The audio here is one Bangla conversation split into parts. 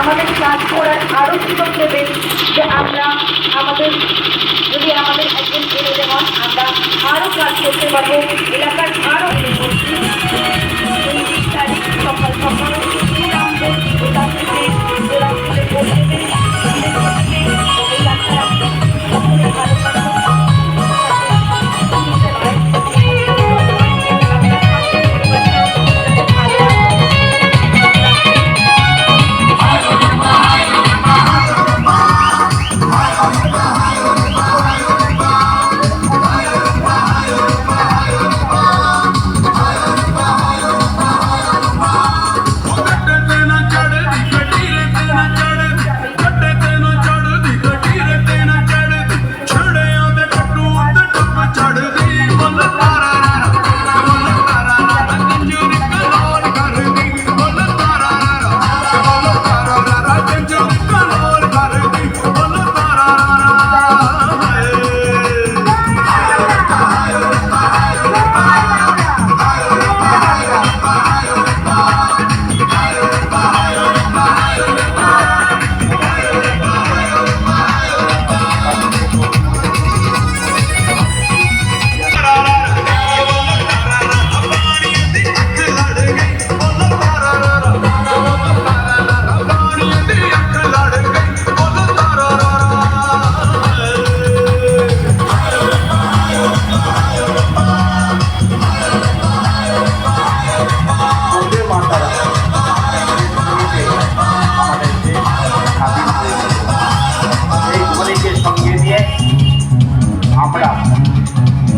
আমাদের কাজ করার আরও সুযোগ দেবেন, যে আমরা আমাদের যদি আমাদের একজন এমএলএ হন আমরা আরও কাজ করতে পারবো, এলাকার আরও তারিখ সকাল সকাল ওটা থেকে ওরা স্কুলে পড়তে দেবে,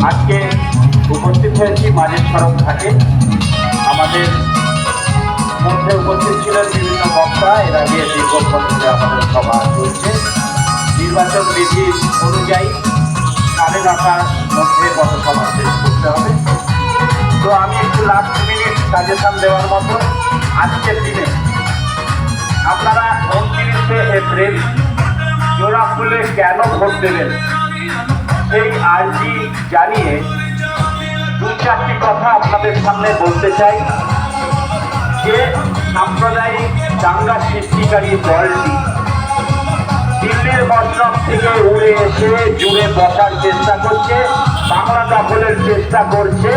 আজকে উপস্থিত হয়েছি মাঝের সড়ক ঘাটে। আমাদের মধ্যে উপস্থিত ছিলেন বিভিন্ন বক্তা। এর আগে দীর্ঘক্ষণ ধরে আমাদের সভা চলছে। নির্বাচন বিধি অনুযায়ী 9:30টার মধ্যে পথসভা শেষ করতে হবে। তো আমি একটু লাস্ট মিনিট সাজেশন দেওয়ার মতো, আজকের দিনে আপনারা 29শে এপ্রিল জোড়া ফুলে কেন ভোট দেবেন সেই আর্জি জানিয়ে 2-4টি কথা আপনাদের সামনে বলতে চাই। যে সাম্প্রদায়িক দাঙ্গা সৃষ্টিকারী দলটি দিল্লির মসনদ থেকে উড়ে এসে জুড়ে বসার চেষ্টা করছে, বাংলা দখলের চেষ্টা করছে।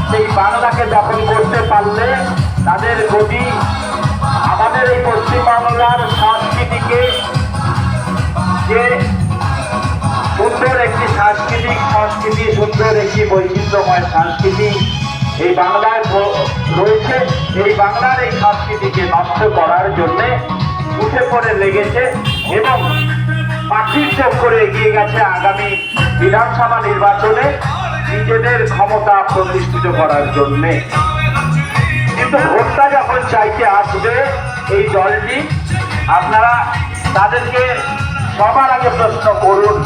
সেই বাংলাকে দখল করতে পারলে তাদের গতি আমাদের এই পশ্চিমবাংলার সংস্কৃতিকে, যে সুন্দর একটি সংস্কৃতি সুন্দর একটি বৈচিত্র্যময় সংস্কৃতি এই বাংলায় রয়েছে, এই বাংলার এই সংস্কৃতিকে নষ্ট করার জন্য উঠে পড়ে লেগেছে এবং পাখির চোখ করে এগিয়ে গেছে আগামী বিধানসভা নির্বাচনে নিজেদের ক্ষমতা প্রতিষ্ঠিত করার জন্যে। কিন্তু ভোটটা যখন চাইতে আসবে এই দলটি, আপনারা তাদেরকে সবার আগে প্রশ্ন করুন